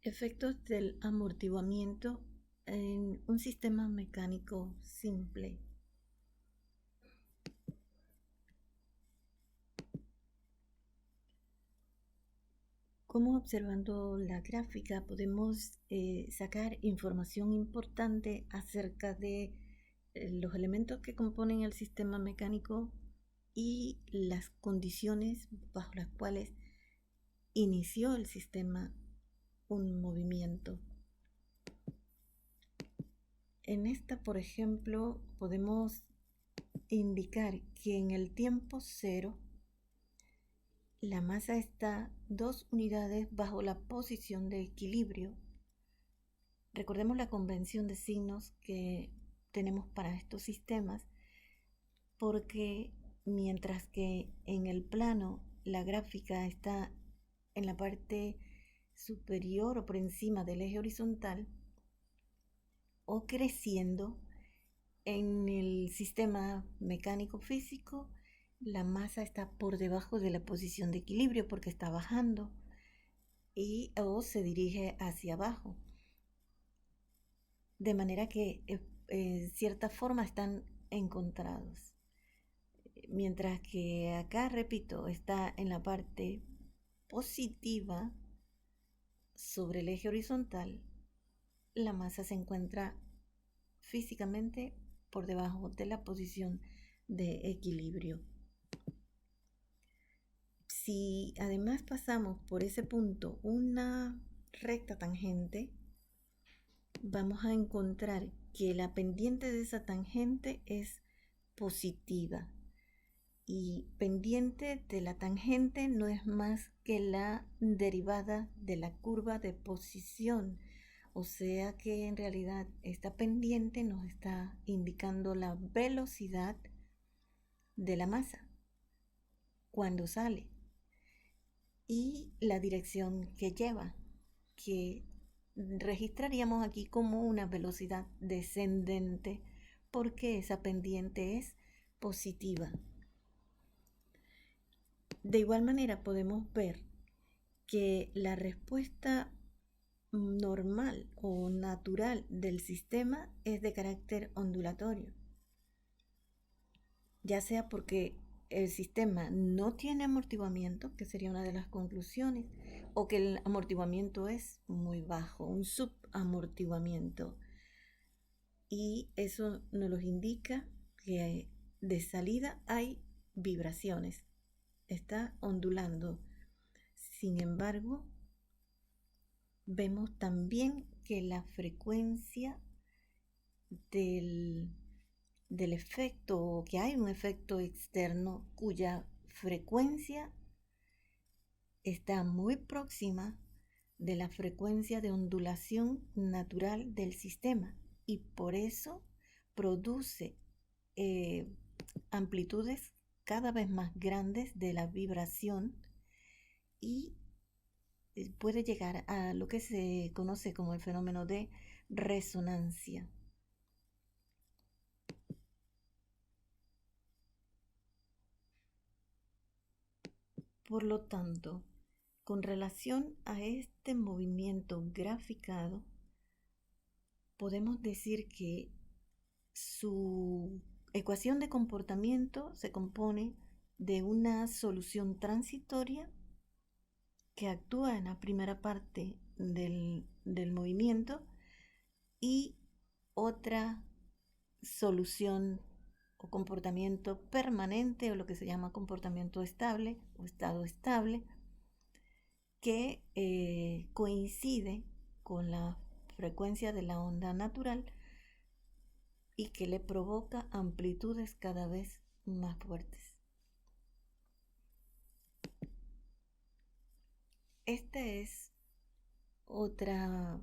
Efectos del amortiguamiento en un sistema mecánico simple. Como observando la gráfica podemos sacar información importante acerca de los elementos que componen el sistema mecánico y las condiciones bajo las cuales inició el sistema un movimiento. En esta, por ejemplo, podemos indicar que en el tiempo cero la masa está 2 unidades bajo la posición de equilibrio. Recordemos la convención de signos que tenemos para estos sistemas, porque mientras que en el plano la gráfica está en la parte superior o por encima del eje horizontal o creciendo, en el sistema mecánico físico la masa está por debajo de la posición de equilibrio porque está bajando o se dirige hacia abajo. De manera que en cierta forma están encontrados. Mientras que acá, repito, está en la parte positiva sobre el eje horizontal, la masa se encuentra físicamente por debajo de la posición de equilibrio. Si además pasamos por ese punto una recta tangente, vamos a encontrar que la pendiente de esa tangente es positiva. Y pendiente de la tangente no es más que la derivada de la curva de posición. O sea que en realidad esta pendiente nos está indicando la velocidad de la masa cuando sale y la dirección que lleva, que registraríamos aquí como una velocidad descendente porque esa pendiente es positiva. De igual manera podemos ver que la respuesta normal o natural del sistema es de carácter ondulatorio, ya sea porque el sistema no tiene amortiguamiento, que sería una de las conclusiones, o que el amortiguamiento es muy bajo, un subamortiguamiento. Y eso nos indica que de salida hay vibraciones, está ondulando. Sin embargo, vemos también que la frecuencia del efecto, que hay un efecto externo cuya frecuencia está muy próxima de la frecuencia de ondulación natural del sistema y por eso produce amplitudes cada vez más grandes de la vibración y puede llegar a lo que se conoce como el fenómeno de resonancia. Por lo tanto, con relación a este movimiento graficado, podemos decir que su ecuación de comportamiento se compone de una solución transitoria que actúa en la primera parte del movimiento y otra solución o comportamiento permanente o lo que se llama comportamiento estable o estado estable que coincide con la frecuencia de la onda natural y que le provoca amplitudes cada vez más fuertes. Esta es otra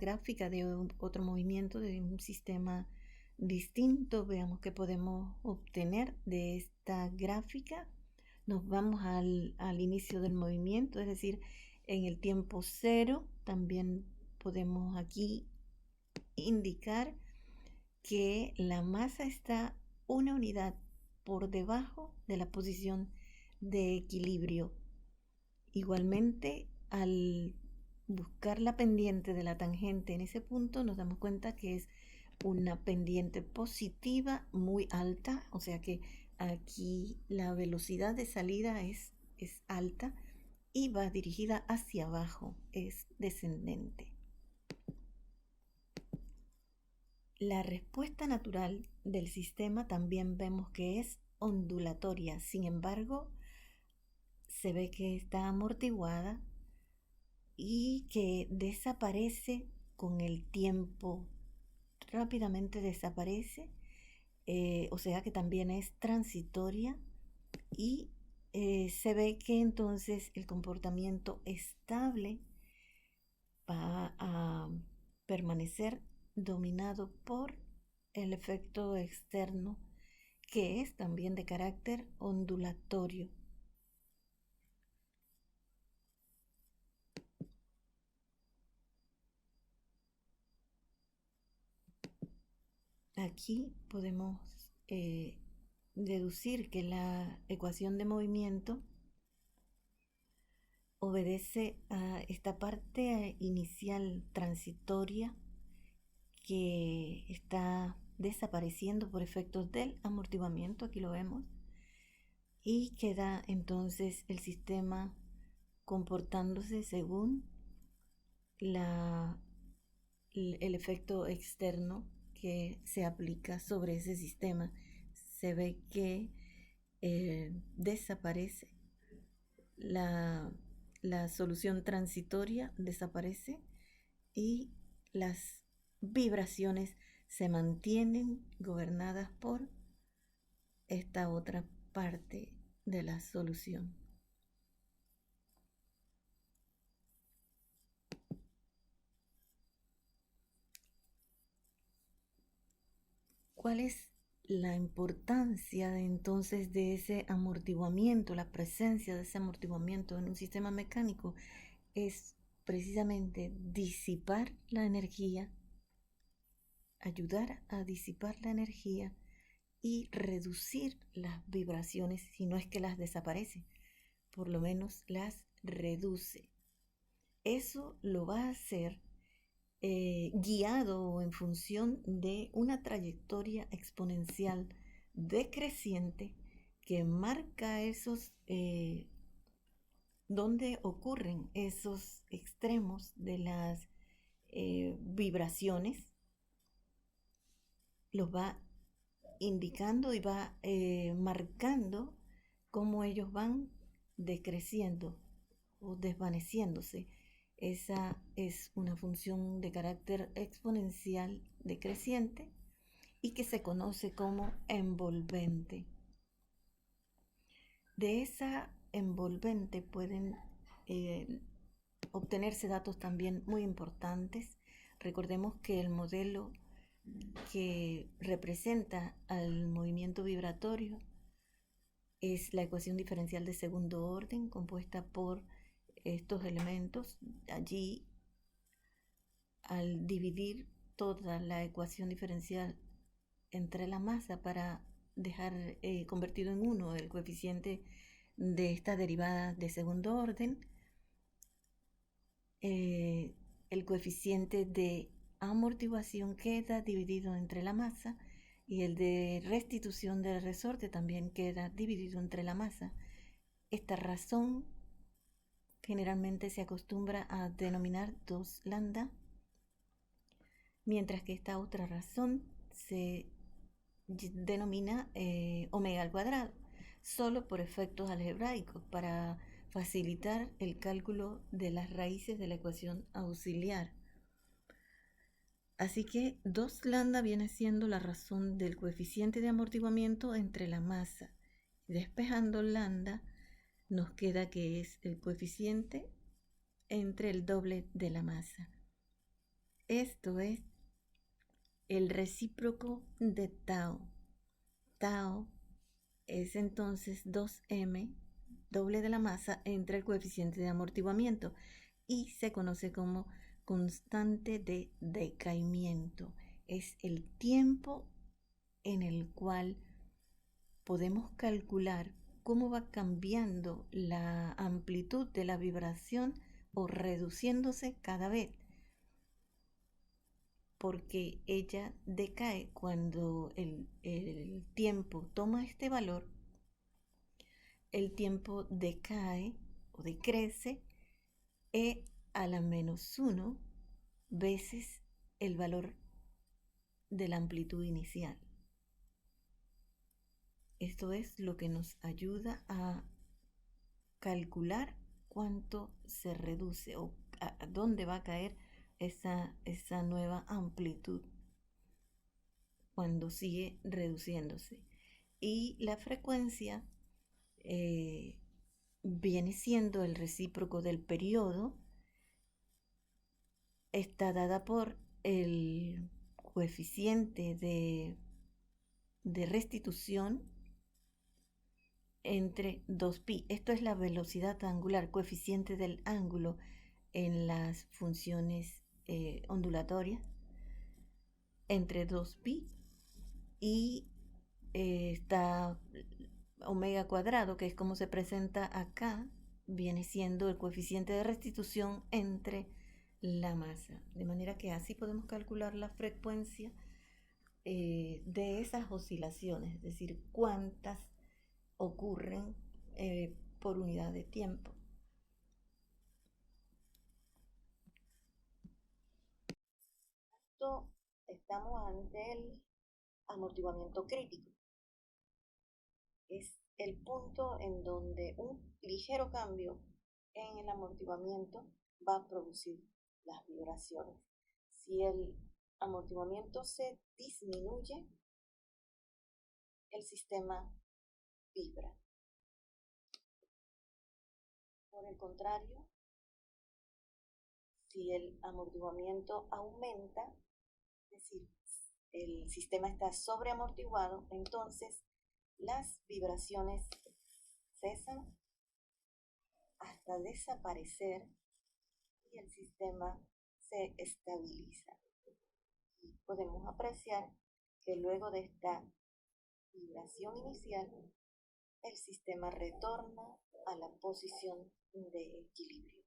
gráfica de otro movimiento de un sistema distinto. Veamos qué podemos obtener de esta gráfica. Nos vamos al inicio del movimiento, es decir, en el tiempo cero. También podemos aquí indicar que la masa está una unidad por debajo de la posición de equilibrio. Igualmente, al buscar la pendiente de la tangente en ese punto, nos damos cuenta que es una pendiente positiva muy alta, o sea que aquí la velocidad de salida es alta y va dirigida hacia abajo, es descendente. La respuesta natural del sistema también vemos que es ondulatoria, sin embargo, se ve que está amortiguada y que desaparece con el tiempo, rápidamente desaparece, o sea que también es transitoria y se ve que entonces el comportamiento estable va a permanecer dominado por el efecto externo, que es también de carácter ondulatorio. Aquí podemos deducir que la ecuación de movimiento obedece a esta parte inicial transitoria que está desapareciendo por efectos del amortiguamiento, aquí lo vemos, y queda entonces el sistema comportándose según la, el efecto externo que se aplica sobre ese sistema. Se ve que desaparece la, la solución transitoria, desaparece y las vibraciones se mantienen gobernadas por esta otra parte de la solución. ¿Cuál es la importancia entonces de ese amortiguamiento, la presencia de ese amortiguamiento en un sistema mecánico? Es precisamente disipar la energía, ayudar a disipar la energía y reducir las vibraciones, si no es que las desaparece, por lo menos las reduce. Eso lo va a hacer guiado en función de una trayectoria exponencial decreciente que marca esos donde ocurren esos extremos de las vibraciones, los va indicando y va marcando cómo ellos van decreciendo o desvaneciéndose. Esa es una función de carácter exponencial decreciente y que se conoce como envolvente. De esa envolvente pueden obtenerse datos también muy importantes. Recordemos que el modelo que representa al movimiento vibratorio es la ecuación diferencial de segundo orden compuesta por estos elementos. Allí, al dividir toda la ecuación diferencial entre la masa para dejar convertido en uno el coeficiente de esta derivada de segundo orden, el coeficiente de amortiguación queda dividido entre la masa y el de restitución del resorte también queda dividido entre la masa. Esta razón generalmente se acostumbra a denominar 2 lambda, mientras que esta otra razón se denomina omega al cuadrado, solo por efectos algebraicos, para facilitar el cálculo de las raíces de la ecuación auxiliar. Así que 2 lambda viene siendo la razón del coeficiente de amortiguamiento entre la masa. Despejando lambda, nos queda que es el coeficiente entre el doble de la masa. Esto es el recíproco de tau. Tau es entonces 2m, doble de la masa, entre el coeficiente de amortiguamiento y se conoce como constante de decaimiento. Es el tiempo en el cual podemos calcular cómo va cambiando la amplitud de la vibración o reduciéndose cada vez, porque ella decae cuando el tiempo toma este valor, el tiempo decae o decrece a la -1 veces el valor de la amplitud inicial. Esto es lo que nos ayuda a calcular cuánto se reduce o a dónde va a caer esa nueva amplitud cuando sigue reduciéndose. Y la frecuencia viene siendo el recíproco del periodo, está dada por el coeficiente de restitución entre 2pi. Esto es la velocidad angular, coeficiente del ángulo en las funciones ondulatorias, entre 2pi y está omega cuadrado, que es como se presenta acá, viene siendo el coeficiente de restitución entre la masa. De manera que así podemos calcular la frecuencia de esas oscilaciones, es decir, cuántas ocurren por unidad de tiempo. Estamos ante el amortiguamiento crítico. Es el punto en donde un ligero cambio en el amortiguamiento va a producir las vibraciones. Si el amortiguamiento se disminuye, el sistema vibra. Por el contrario, si el amortiguamiento aumenta, es decir, el sistema está sobreamortiguado, entonces las vibraciones cesan hasta desaparecer y el sistema se estabiliza. Y podemos apreciar que luego de esta vibración inicial, el sistema retorna a la posición de equilibrio.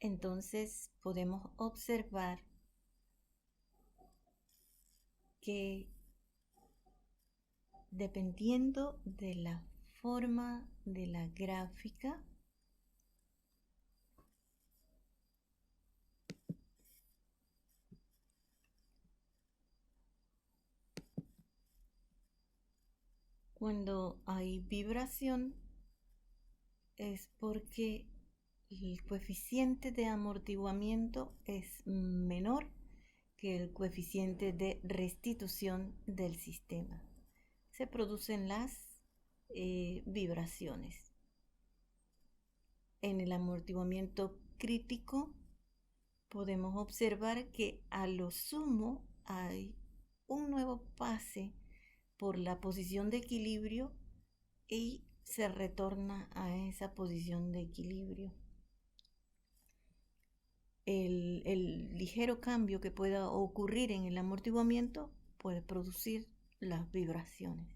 Entonces podemos observar que dependiendo de la forma de la gráfica, cuando hay vibración es porque el coeficiente de amortiguamiento es menor que el coeficiente de restitución del sistema. Se producen las vibraciones. En el amortiguamiento crítico podemos observar que a lo sumo hay un nuevo pase por la posición de equilibrio y se retorna a esa posición de equilibrio. El ligero cambio que pueda ocurrir en el amortiguamiento puede producir las vibraciones.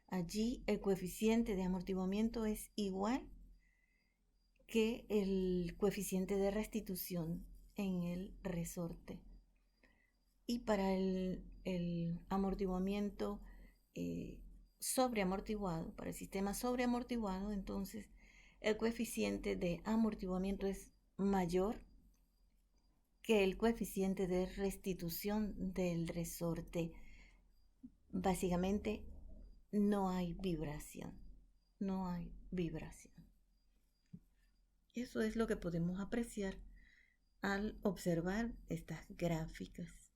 Allí el coeficiente de amortiguamiento es igual que el coeficiente de restitución en el resorte. Y para el amortiguamiento sobreamortiguado, para el sistema sobreamortiguado, entonces el coeficiente de amortiguamiento es mayor que el coeficiente de restitución del resorte. Básicamente no hay vibración, no hay vibración. Eso es lo que podemos apreciar al observar estas gráficas.